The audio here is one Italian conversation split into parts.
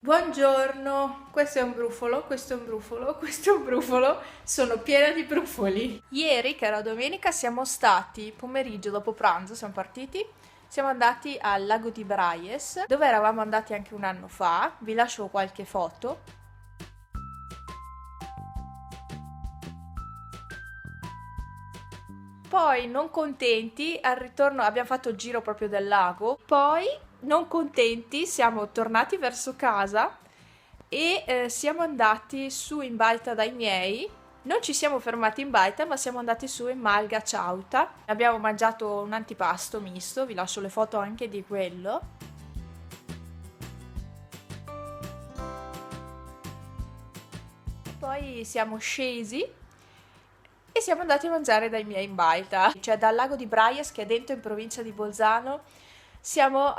Buongiorno, questo è un brufolo, questo è un brufolo, questo è un brufolo, sono piena di brufoli. Ieri, che era domenica, siamo stati, pomeriggio dopo pranzo, siamo partiti, siamo andati al lago di Braies, dove eravamo andati anche un anno fa, vi lascio qualche foto. Poi, non contenti, al ritorno abbiamo fatto il giro proprio del lago, poi, non contenti, siamo tornati verso casa e siamo andati su in baita dai miei. Non ci siamo fermati in baita, ma siamo andati su in Malga Ciauta. Abbiamo mangiato un antipasto misto, vi lascio le foto anche di quello. Poi siamo scesi e siamo andati a mangiare dai miei in baita, cioè dal lago di Braies, che è dentro in provincia di Bolzano. Siamo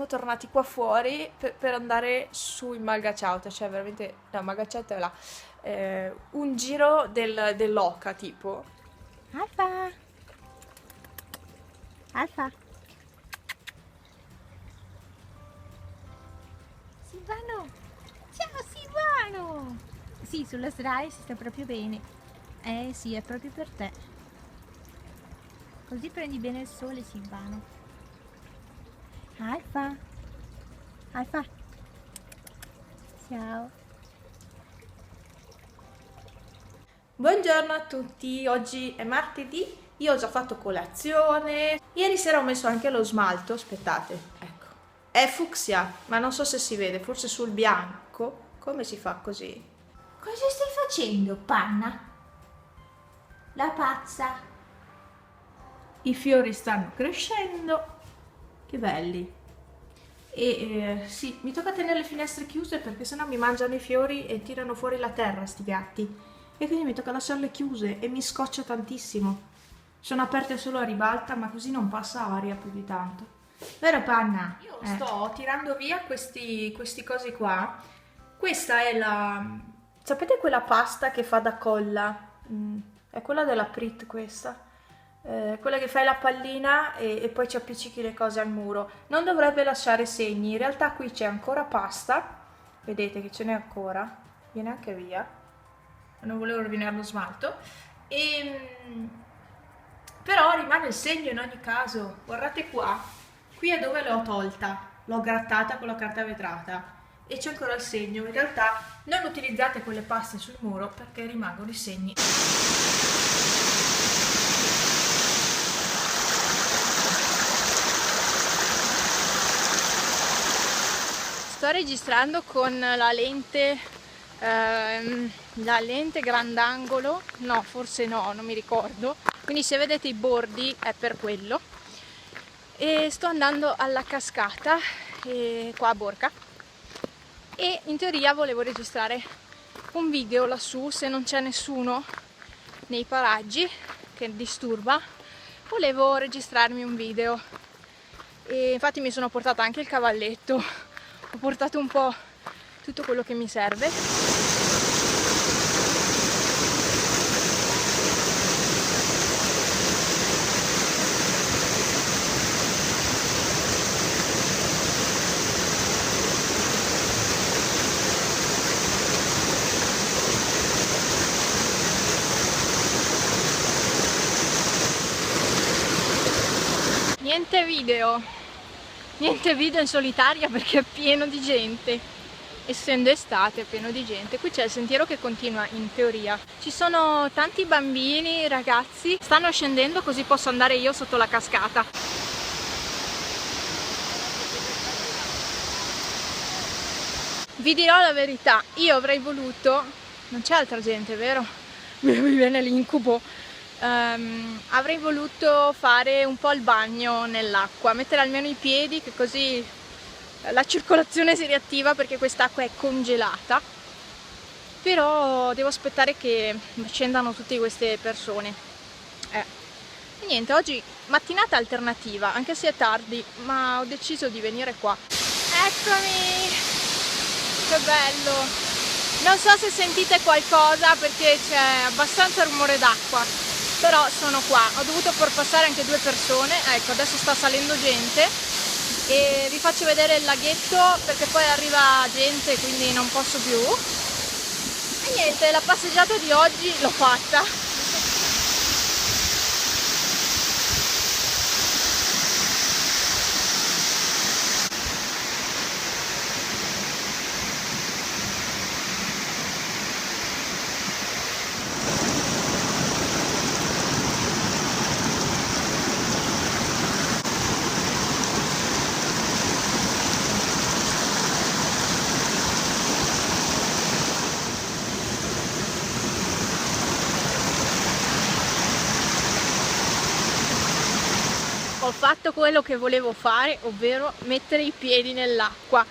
tornati qua fuori per andare su in Malga Ciauta, cioè veramente, no, Malga Ciauta è là, un giro dell'Oca tipo. Alfa! Alfa! Silvano! Ciao Silvano! Sì, sulla SRAI si sta proprio bene. Sì, è proprio per te. Così prendi bene il sole, Silvano. Alfa! Alfa! Ciao! Buongiorno a tutti, oggi è martedì, io ho già fatto colazione, ieri sera ho messo anche lo smalto, aspettate, ecco, è fucsia, ma non so se si vede, forse sul bianco, come si fa così? Cosa stai facendo, panna? La pazza! I fiori stanno crescendo, che belli. E sì, mi tocca tenere le finestre chiuse perché sennò mi mangiano i fiori e tirano fuori la terra sti gatti. E quindi mi tocca lasciarle chiuse e mi scoccia tantissimo. Sono aperte solo a ribalta, ma così non passa aria più di tanto. Vero Panna? Io sto tirando via questi cosi qua. Questa è sapete quella pasta che fa da colla? È quella della Prit questa. Quella che fai la pallina e poi ci appiccichi le cose al muro. Non dovrebbe lasciare segni. In realtà qui c'è ancora pasta. Vedete che ce n'è ancora. Viene anche via. Non volevo rovinare lo smalto. Però rimane il segno in ogni caso. Guardate qua. Qui è dove l'ho tolta. L'ho grattata con la carta vetrata. E c'è ancora il segno. In realtà non utilizzate quelle paste sul muro perché rimangono i segni. Sto registrando con la lente grandangolo, no, forse no, non mi ricordo, quindi se vedete i bordi è per quello. E sto andando alla cascata qua a Borca e in teoria volevo registrare un video lassù, se non c'è nessuno nei paraggi che disturba, volevo registrarmi un video e infatti mi sono portata anche il cavalletto, ho portato un po' tutto quello che mi serve. Niente video in solitaria perché è pieno di gente, essendo estate è pieno di gente. Qui c'è il sentiero che continua in teoria. Ci sono tanti bambini, ragazzi, stanno scendendo così posso andare io sotto la cascata. Vi dirò la verità, io avrei voluto, non c'è altra gente, vero? Mi viene l'incubo. Avrei voluto fare un po' il bagno nell'acqua, mettere almeno i piedi che così la circolazione si riattiva perché quest'acqua è congelata, però devo aspettare che scendano tutte queste persone. E niente, oggi mattinata alternativa, anche se è tardi, ma ho deciso di venire qua. Eccomi! Che bello! Non so se sentite qualcosa perché c'è abbastanza rumore d'acqua. Però sono qua, ho dovuto far passare anche 2 persone, ecco adesso sta salendo gente e vi faccio vedere il laghetto perché poi arriva gente, quindi non posso più. E niente, la passeggiata di oggi l'ho fatta. Ho fatto quello che volevo fare, ovvero mettere i piedi nell'acqua,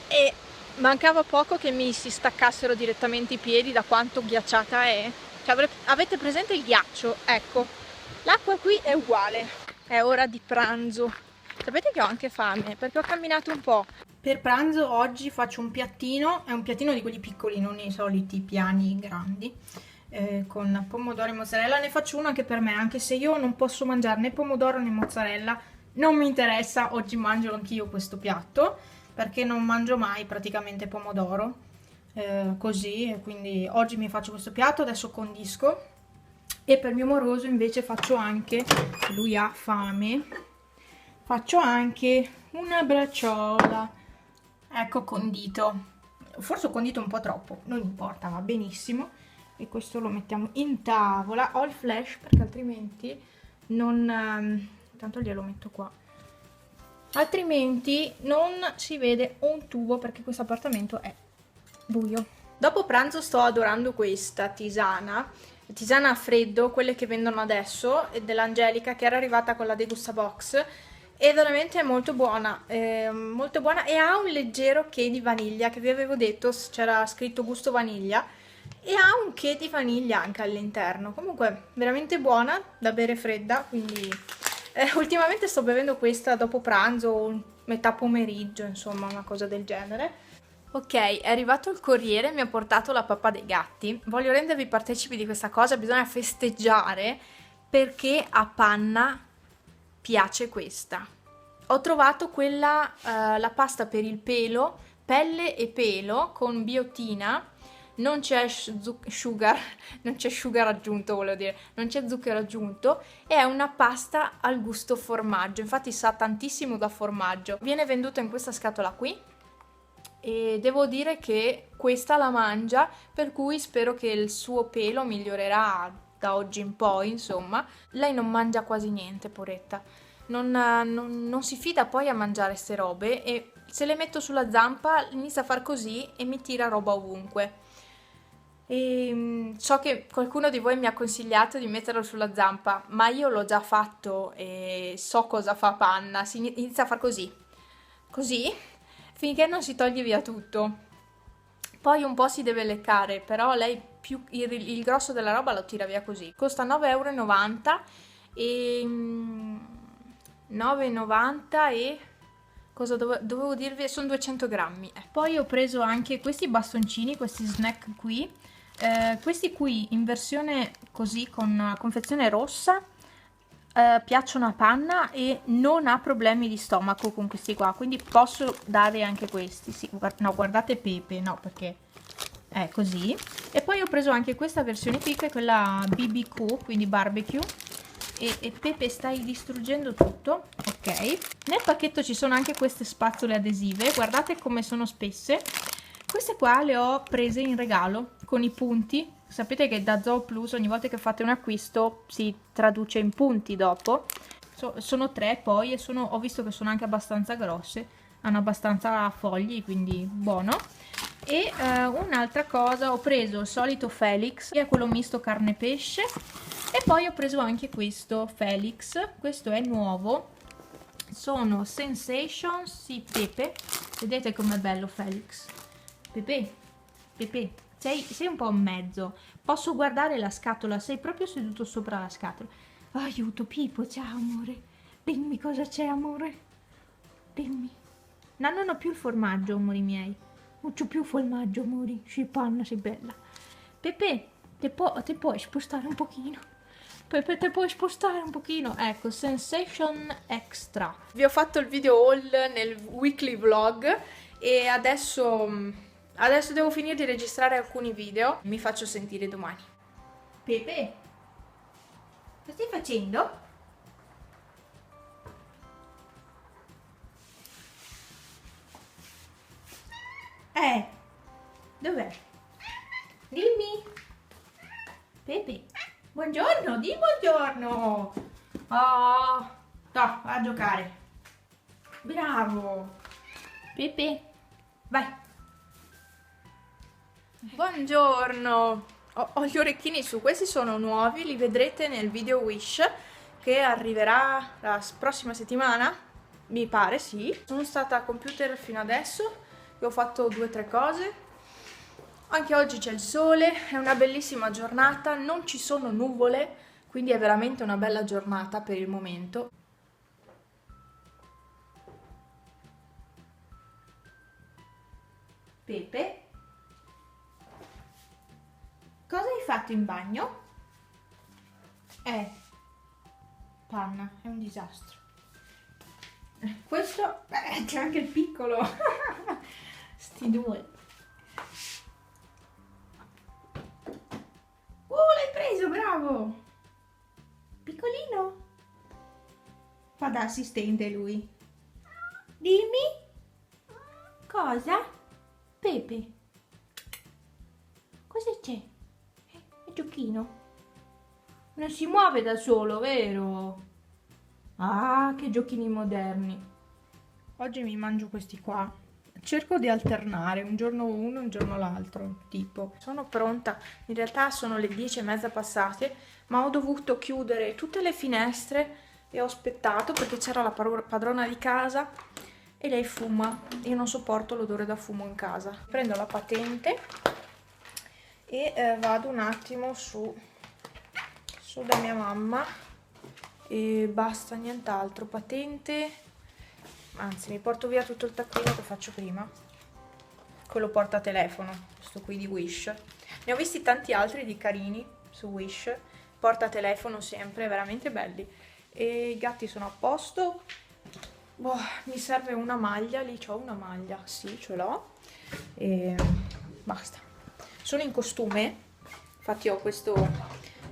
e mancava poco che mi si staccassero direttamente i piedi da quanto ghiacciata è. Cioè, avete presente il ghiaccio? Ecco, l'acqua qui è uguale. È ora di pranzo. Sapete che ho anche fame perché ho camminato un po'. Per pranzo oggi faccio un piattino, è un piattino di quelli piccoli, non i soliti piani grandi, con pomodoro e mozzarella. Ne faccio uno anche per me, anche se io non posso mangiare né pomodoro né mozzarella, non mi interessa, oggi mangio anch'io questo piatto, perché non mangio mai praticamente pomodoro, così, e quindi oggi mi faccio questo piatto, adesso condisco. E per mio moroso invece faccio anche, lui ha fame, faccio anche una bracciola, ecco, condito, forse ho condito un po' troppo, non importa, va benissimo. E questo lo mettiamo in tavola. Ho il flash perché altrimenti non, tanto glielo metto qua, altrimenti non si vede un tubo perché questo appartamento è buio. Dopo pranzo sto adorando questa tisana a freddo, quelle che vendono adesso, dell'Angelica, che era arrivata con la Degusta Box, e veramente è molto buona e ha un leggero che di vaniglia, che vi avevo detto c'era scritto gusto vaniglia, e ha un che di vaniglia anche all'interno. Comunque veramente buona da bere fredda, quindi ultimamente sto bevendo questa dopo pranzo, metà pomeriggio, insomma, una cosa del genere. Ok, è arrivato il corriere, mi ha portato la pappa dei gatti. Voglio rendervi partecipi di questa cosa, bisogna festeggiare perché a Panna piace questa. Ho trovato quella, la pasta per il pelo, pelle e pelo con biotina, non c'è sugar, non c'è sugar aggiunto, volevo dire, non c'è zucchero aggiunto, e è una pasta al gusto formaggio, infatti sa tantissimo da formaggio. Viene venduta in questa scatola qui e devo dire che questa la mangia, per cui spero che il suo pelo migliorerà da oggi in poi, insomma. Lei non mangia quasi niente, poretta, non si fida poi a mangiare ste robe, e se le metto sulla zampa inizia a far così e mi tira roba ovunque. E so che qualcuno di voi mi ha consigliato di metterlo sulla zampa, ma io l'ho già fatto e so cosa fa Panna. Si inizia a far così, così, finché non si toglie via tutto. Poi un po' si deve leccare, però lei più il grosso della roba lo tira via così. Costa 9,90 € e 9,90 e cosa dovevo dirvi? Sono 200 grammi. Poi ho preso anche questi bastoncini, questi snack qui. Questi qui in versione così con confezione rossa, piacciono a Panna e non ha problemi di stomaco con questi qua, quindi posso dare anche questi. Sì, no, guardate Pepe, no, perché è così. E poi ho preso anche questa versione qui, che è quella BBQ, quindi barbecue, e Pepe stai distruggendo tutto. Ok, nel pacchetto ci sono anche queste spazzole adesive, guardate come sono spesse. Queste qua le ho prese in regalo con i punti. Sapete che da Zooplus ogni volta che fate un acquisto si traduce in punti dopo. Sono 3 poi, e ho visto che sono anche abbastanza grosse, hanno abbastanza fogli, quindi buono. E un'altra cosa, ho preso il solito Felix, che è quello misto carne pesce, e poi ho preso anche questo Felix, questo è nuovo, sono Sensations, sì, Pepe, vedete com'è bello Felix. Pepe, sei un po' in mezzo, posso guardare la scatola, sei proprio seduto sopra la scatola. Aiuto Pippo, ciao amore, dimmi cosa c'è amore, dimmi. No, non ho più il formaggio, amori miei, non c'ho più formaggio, amori, sì, Panna, sei bella. Pepe, te puoi spostare un pochino, Pepe, te puoi spostare un pochino? Ecco, Sensation Extra. Vi ho fatto il video haul nel weekly vlog e adesso devo finire di registrare alcuni video. Mi faccio sentire domani. Pepe, cosa stai facendo? Dov'è? Dimmi. Pepe, buongiorno, di buongiorno. Oh, no, va a giocare. Bravo. Pepe, vai. Buongiorno! Ho gli orecchini su, questi sono nuovi, li vedrete nel video Wish che arriverà la prossima settimana, mi pare, sì. Sono stata a computer fino adesso e ho fatto 2 o 3 cose. Anche oggi c'è il sole, è una bellissima giornata, non ci sono nuvole, quindi è veramente una bella giornata per il momento. Pepe, cosa hai fatto in bagno? Panna, è un disastro. Questo, c'è anche il piccolo. Sti due. L'hai preso, bravo. Piccolino. Fa da assistente lui. Dimmi. Cosa? Pepe. Cosa c'è? È giochino. Non si muove da solo, vero? Ah, che giochini moderni. Oggi mi mangio questi qua. Cerco di alternare, un giorno uno, un giorno l'altro, tipo. Sono pronta. In realtà sono le 10:30 passate, ma ho dovuto chiudere tutte le finestre e ho aspettato perché c'era la padrona di casa e lei fuma. Io non sopporto l'odore da fumo in casa. Prendo la patente e vado un attimo su da mia mamma e basta, nient'altro. Patente, anzi mi porto via tutto il taccuino che faccio prima, quello porta telefono, questo qui di Wish. Ne ho visti tanti altri di carini su Wish, porta telefono sempre, veramente belli. E i gatti sono a posto. Boh, mi serve una maglia, lì c'ho una maglia, sì, ce l'ho e basta. Sono in costume, infatti ho questo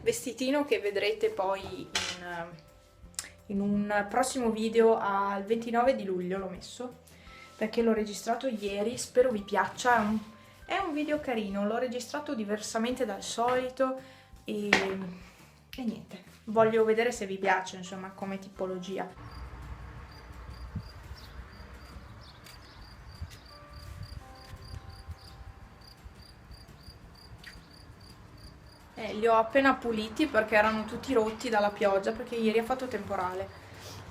vestitino che vedrete poi in un prossimo video al 29 di luglio l'ho messo perché l'ho registrato ieri, spero vi piaccia, è un video carino, l'ho registrato diversamente dal solito e niente, voglio vedere se vi piace, insomma, come tipologia. Li ho appena puliti perché erano tutti rotti dalla pioggia, perché ieri ha fatto temporale,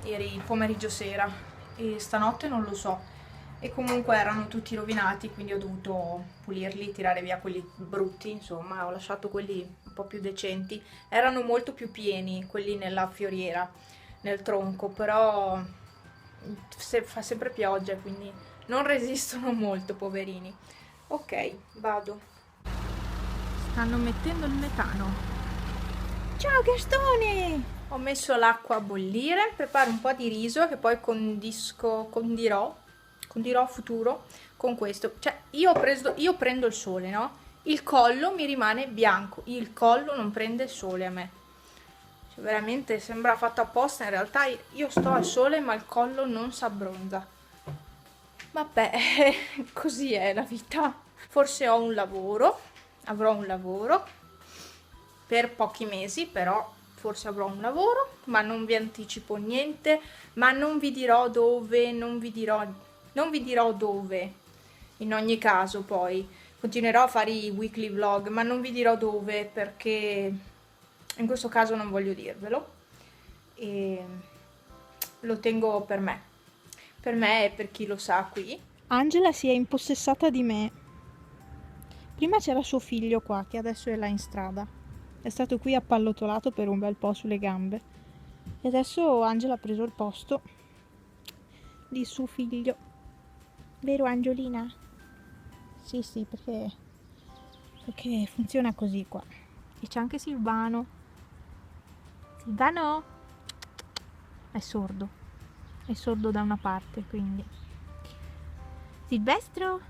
ieri pomeriggio sera, e stanotte non lo so, e comunque erano tutti rovinati, quindi ho dovuto pulirli, tirare via quelli brutti, insomma, ho lasciato quelli un po' più decenti. Erano molto più pieni quelli nella fioriera, nel tronco, però fa sempre pioggia, quindi non resistono molto, poverini. Ok, vado. Stanno mettendo il metano. Ciao Gastone! Ho messo l'acqua a bollire, preparo un po' di riso che poi condirò a futuro con questo. Cioè, io prendo il sole, no? Il collo mi rimane bianco, il collo non prende il sole a me. Cioè, veramente sembra fatto apposta, in realtà io sto al sole ma il collo non si abbronza. Vabbè, così è la vita. Forse avrò un lavoro per pochi mesi, però forse avrò un lavoro, ma non vi anticipo niente, ma non vi dirò dove, non vi dirò dove. In ogni caso poi continuerò a fare i weekly vlog, ma non vi dirò dove perché in questo caso non voglio dirvelo e lo tengo per me e per chi lo sa qui. Angela si è impossessata di me. Prima c'era suo figlio qua, che adesso è là in strada. È stato qui appallottolato per un bel po' sulle gambe. E adesso Angela ha preso il posto di suo figlio. Vero Angiolina? Sì, perché funziona così qua. E c'è anche Silvano. Silvano è sordo da una parte, quindi. Silvestro?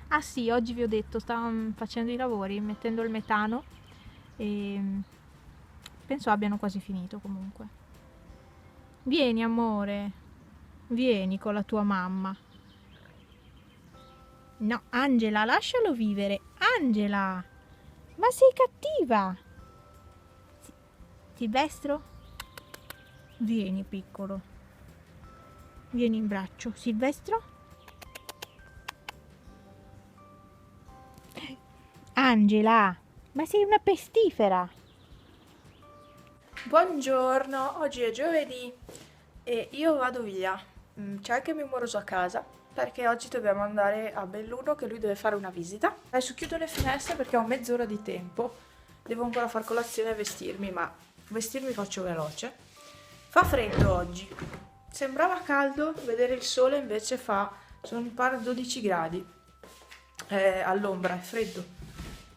Ah sì, oggi vi ho detto, stavano facendo i lavori, mettendo il metano e penso abbiano quasi finito comunque. Vieni amore, vieni con la tua mamma. No, Angela, lascialo vivere. Angela, ma sei cattiva. Silvestro? Vieni piccolo. Vieni in braccio. Silvestro? Angela, ma sei una pestifera. Buongiorno, oggi è giovedì e io vado via. C'è anche mio moroso a casa perché oggi dobbiamo andare a Belluno che lui deve fare una visita. Adesso chiudo le finestre perché ho mezz'ora di tempo. Devo ancora far colazione e vestirmi, ma vestirmi faccio veloce. Fa freddo oggi. Sembrava caldo, vedere il sole invece sono mi pare 12 gradi. All'ombra, è freddo.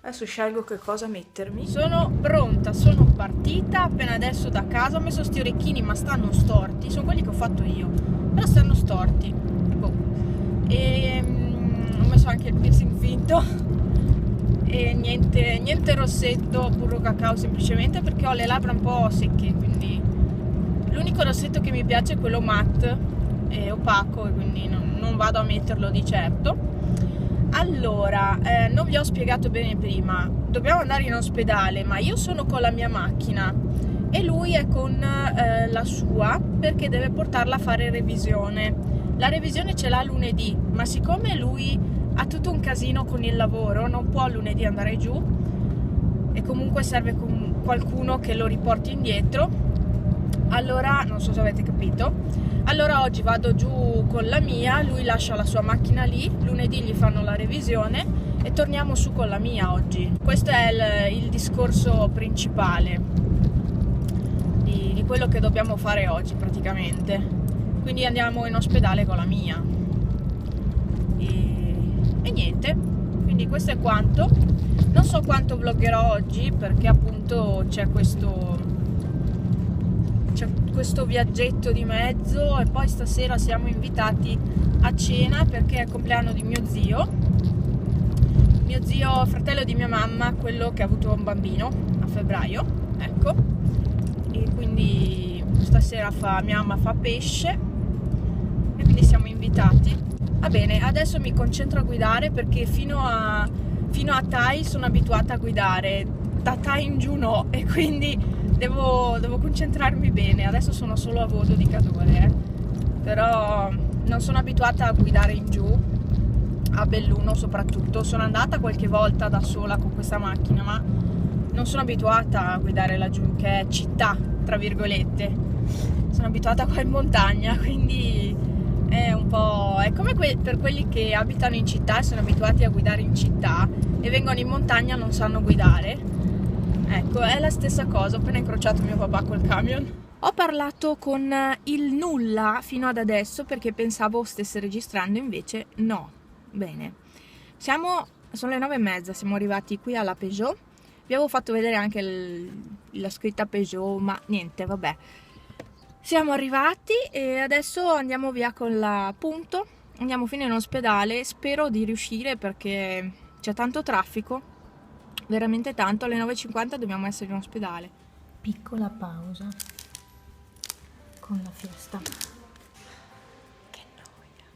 Adesso scelgo che cosa mettermi. Sono pronta, sono partita appena adesso da casa. Ho messo sti orecchini ma stanno storti. Sono quelli che ho fatto io, però stanno storti. Boh. E ho messo anche il piercing finto. E niente rossetto, burro cacao, semplicemente perché ho le labbra un po' secche. Quindi l'unico rossetto che mi piace è quello matte e opaco, e quindi non vado a metterlo di certo. Allora, non vi ho spiegato bene prima, dobbiamo andare in ospedale, ma io sono con la mia macchina e lui è con la sua perché deve portarla a fare revisione. La revisione ce l'ha lunedì, ma siccome lui ha tutto un casino con il lavoro, non può lunedì andare giù e comunque serve qualcuno che lo riporti indietro. Allora, non so se avete capito. Allora oggi vado giù con la mia, lui lascia la sua macchina lì, lunedì gli fanno la revisione e torniamo su con la mia oggi. Questo è il discorso principale di quello che dobbiamo fare oggi praticamente. Quindi andiamo in ospedale con la mia. E niente, quindi questo è quanto. Non so quanto vloggerò oggi perché appunto c'è questo viaggetto di mezzo e poi stasera siamo invitati a cena perché è il compleanno di mio zio, fratello di mia mamma, quello che ha avuto un bambino a febbraio, ecco, e quindi stasera mia mamma fa pesce e quindi siamo invitati. Va bene, adesso mi concentro a guidare perché fino a Thai sono abituata a guidare, da Thai in giù no, e quindi devo concentrarmi bene. Adesso sono solo a Vodo di Cadore, però non sono abituata a guidare in giù, a Belluno soprattutto. Sono andata qualche volta da sola con questa macchina, ma non sono abituata a guidare laggiù, che è città, tra virgolette. Sono abituata qua in montagna, quindi è un po'... è come per quelli che abitano in città e sono abituati a guidare in città e vengono in montagna e non sanno guidare. Ecco, è la stessa cosa, ho appena incrociato mio papà col camion. Ho parlato con il nulla fino ad adesso perché pensavo stesse registrando, invece no. Bene, sono le 9:30, siamo arrivati qui alla Peugeot. Vi avevo fatto vedere anche la scritta Peugeot, ma niente, vabbè. Siamo arrivati e adesso andiamo via con la Punto, andiamo fino in ospedale, spero di riuscire perché c'è tanto traffico. Veramente tanto, alle 9:50 dobbiamo essere in ospedale. Piccola pausa con la fiesta. Che noia.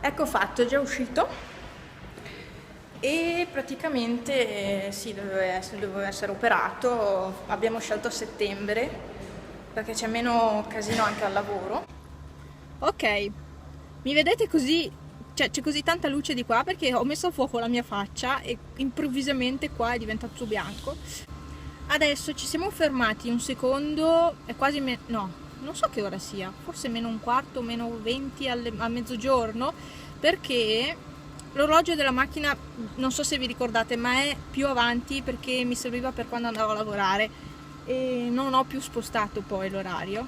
Ecco fatto, è già uscito e praticamente sì, doveva essere operato. Abbiamo scelto settembre perché c'è meno casino anche al lavoro. Ok, mi vedete così, cioè c'è così tanta luce di qua perché ho messo a fuoco la mia faccia e improvvisamente qua è diventato tutto bianco. Adesso ci siamo fermati un secondo, è quasi no, non so che ora sia, forse meno un quarto, meno 20 a mezzogiorno, perché L'orologio della macchina, non so se vi ricordate, ma è più avanti perché mi serviva per quando andavo a lavorare e non ho più spostato poi l'orario.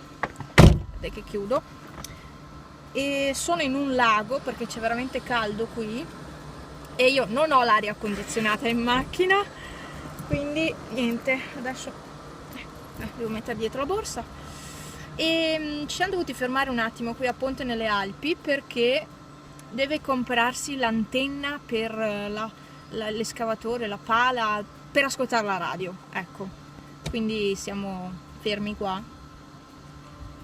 Vedete che chiudo. E sono in un lago perché c'è veramente caldo qui e io non ho l'aria condizionata in macchina, quindi niente, adesso devo mettere dietro la borsa. E ci siamo dovuti fermare un attimo qui a Ponte nelle Alpi perché deve comprarsi l'antenna per l'escavatore, la pala, per ascoltare la radio, ecco. Quindi siamo fermi qua.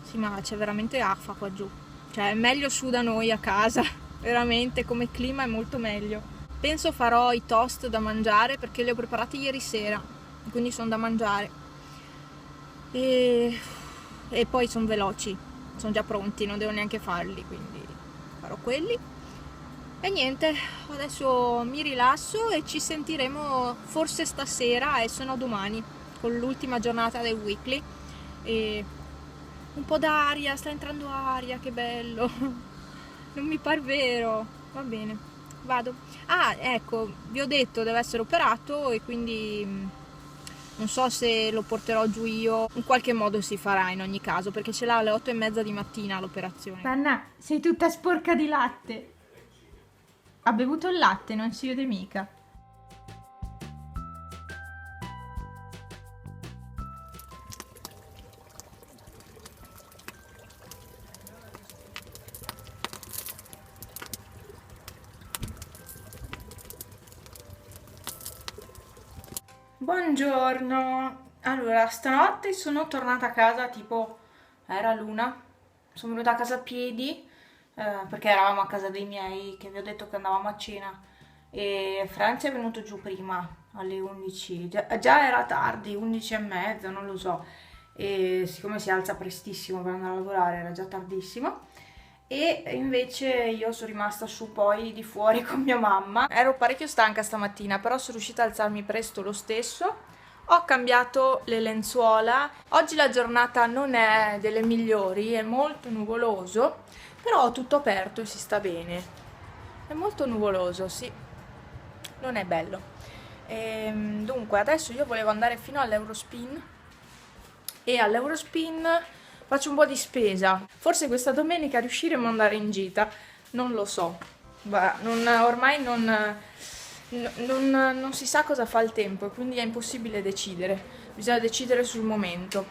Sì, ma c'è veramente affa qua giù. Cioè è meglio su da noi a casa, veramente come clima è molto meglio. Penso farò i toast da mangiare perché li ho preparati ieri sera, quindi sono da mangiare. E poi sono veloci, sono già pronti, non devo neanche farli, quindi farò quelli. E niente, adesso mi rilasso e ci sentiremo forse stasera e se no domani con l'ultima giornata del weekly. E un po' d'aria, sta entrando aria, che bello. Non mi par vero. Va bene, vado. Ah, ecco, vi ho detto deve essere operato e quindi non so se lo porterò giù io. In qualche modo si farà in ogni caso perché ce l'ha alle 8:30 di mattina l'operazione. Panna, sei tutta sporca di latte. Ha bevuto il latte, non si vede mica. Buongiorno. Allora, stanotte sono tornata a casa tipo era l'una. Sono venuta a casa a piedi perché eravamo a casa dei miei, che vi ho detto che andavamo a cena. E Franz è venuto giù prima alle 11. Già era tardi, 11 e mezza, non lo so. E siccome si alza prestissimo per andare a lavorare, era già tardissimo. E invece io sono rimasta su poi di fuori con mia mamma. Ero parecchio stanca stamattina, però sono riuscita a alzarmi presto lo stesso. Ho cambiato le lenzuola. Oggi la giornata non è delle migliori, è molto nuvoloso, però ho tutto aperto e si sta bene. È molto nuvoloso, sì, non è bello. Dunque, adesso io volevo andare fino all'Eurospin e all'Eurospin faccio un po' di spesa. Forse questa domenica riusciremo ad andare in gita, non lo so. Ormai non si sa cosa fa il tempo e quindi è impossibile decidere. Bisogna decidere sul momento.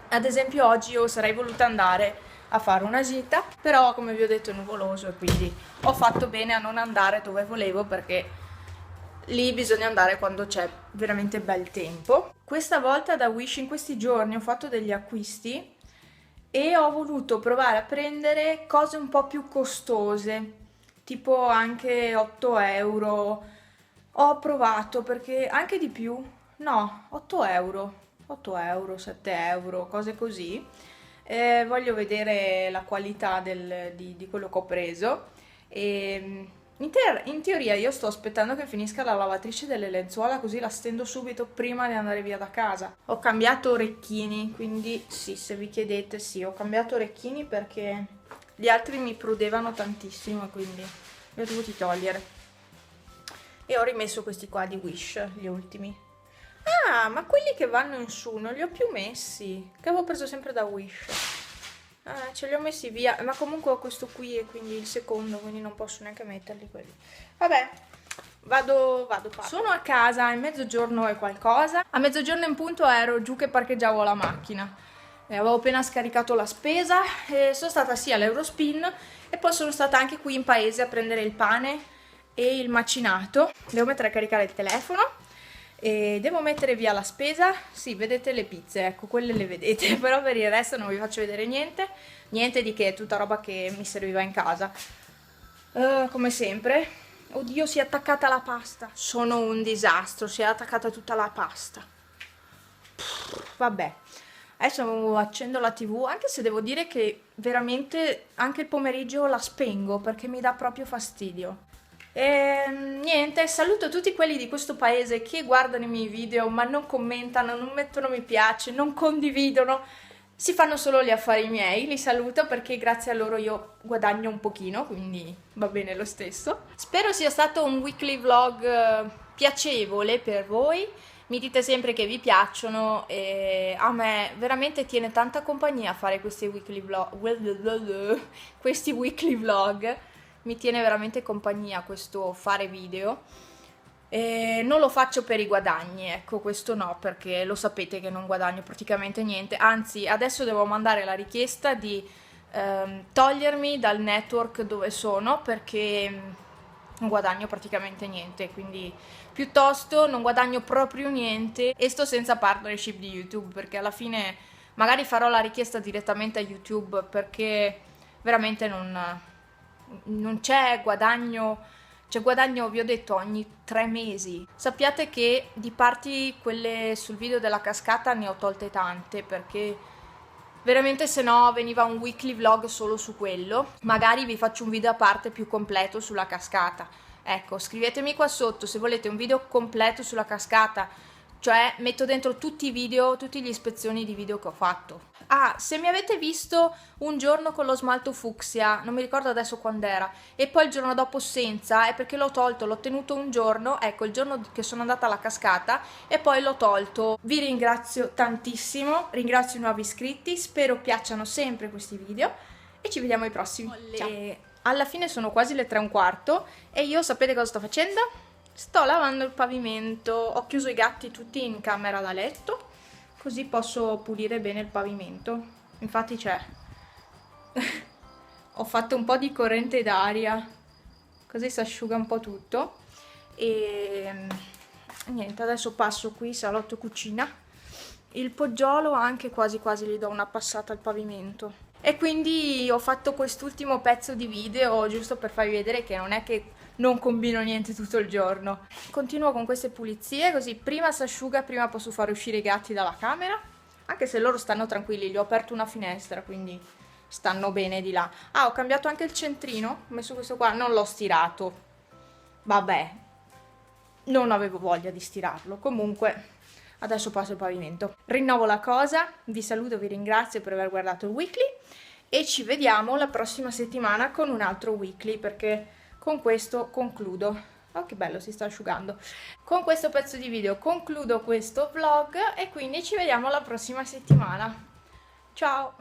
Ad esempio oggi io sarei voluta andare a fare una gita, però come vi ho detto è nuvoloso e quindi ho fatto bene a non andare dove volevo perché lì bisogna andare quando c'è veramente bel tempo. Questa volta da Wish in questi giorni ho fatto degli acquisti e ho voluto provare a prendere cose un po' più costose, tipo anche 8 euro. Ho provato perché anche di più, no, 8 euro, 7 euro, cose così. Voglio vedere la qualità di quello che ho preso. E in teoria io sto aspettando che finisca la lavatrice delle lenzuola così la stendo subito prima di andare via da casa. Ho cambiato orecchini, quindi sì, se vi chiedete sì, ho cambiato orecchini perché gli altri mi prudevano tantissimo e quindi li ho dovuti togliere. E ho rimesso questi qua di Wish, gli ultimi. Ah, ma quelli che vanno in su non li ho più messi, che avevo preso sempre da Wish. Ce li ho messi via, ma comunque ho questo qui e quindi il secondo, quindi non posso neanche metterli quelli. Vabbè, vado. Sono a casa, è mezzogiorno e qualcosa. A mezzogiorno in punto ero giù che parcheggiavo la macchina. Avevo appena scaricato la spesa e sono stata sì all'Eurospin e poi sono stata anche qui in paese a prendere il pane e il macinato. Devo mettere a caricare il telefono e devo mettere via la spesa. Sì, vedete le pizze, ecco, quelle le vedete, però per il resto non vi faccio vedere niente di che, tutta roba che mi serviva in casa. Come sempre. Oddio, si è attaccata la pasta. Sono un disastro, si è attaccata tutta la pasta. Vabbè, adesso accendo la TV, anche se devo dire che veramente anche il pomeriggio la spengo perché mi dà proprio fastidio. E niente, saluto tutti quelli di questo paese che guardano i miei video ma non commentano, non mettono mi piace, non condividono. si fanno solo gli affari miei, li saluto perché grazie a loro io guadagno un pochino, quindi va bene lo stesso. Spero sia stato un weekly vlog piacevole per voi. Mi dite sempre che vi piacciono e a me veramente tiene tanta compagnia fare questi weekly vlog. Mi tiene veramente compagnia questo fare video. E non lo faccio per i guadagni, ecco, questo no, perché lo sapete che non guadagno praticamente niente, anzi adesso devo mandare la richiesta di togliermi dal network dove sono perché non guadagno praticamente niente, quindi piuttosto non guadagno proprio niente e sto senza partnership di YouTube perché alla fine magari farò la richiesta direttamente a YouTube perché veramente non c'è guadagno. C'è guadagno, vi ho detto, ogni 3 mesi. Sappiate che di parti quelle sul video della cascata ne ho tolte tante perché veramente se no veniva un weekly vlog solo su quello. Magari vi faccio un video a parte più completo sulla cascata. Ecco, scrivetemi qua sotto se volete un video completo sulla cascata, cioè metto dentro tutti i video, tutte le ispezioni di video che ho fatto. Ah, se mi avete visto un giorno con lo smalto fucsia, non mi ricordo adesso quando era, e poi il giorno dopo senza, è perché l'ho tolto, l'ho tenuto un giorno, ecco, il giorno che sono andata alla cascata, e poi l'ho tolto. Vi ringrazio tantissimo, ringrazio i nuovi iscritti, spero piacciono sempre questi video, e ci vediamo ai prossimi. Ciao! Alla fine sono quasi le 3:15, e io sapete cosa sto facendo? Sto lavando il pavimento, ho chiuso i gatti tutti in camera da letto, così posso pulire bene il pavimento. Infatti c'è. Ho fatto un po' di corrente d'aria, così si asciuga un po' tutto. E niente, adesso passo qui, salotto cucina. Il poggiolo anche quasi quasi gli do una passata al pavimento. E quindi ho fatto quest'ultimo pezzo di video giusto per farvi vedere che non è che non combino niente tutto il giorno. Continuo con queste pulizie, così prima si asciuga, prima posso fare uscire i gatti dalla camera, anche se loro stanno tranquilli, gli ho aperto una finestra, quindi stanno bene di là. Ah, ho cambiato anche il centrino, ho messo questo qua, non l'ho stirato. Vabbè, non avevo voglia di stirarlo, comunque adesso passo il pavimento. Rinnovo la cosa, vi saluto, vi ringrazio per aver guardato il weekly e ci vediamo la prossima settimana con un altro weekly perché con questo concludo. Oh che bello, si sta asciugando. Con questo pezzo di video concludo questo vlog e quindi ci vediamo la prossima settimana. Ciao!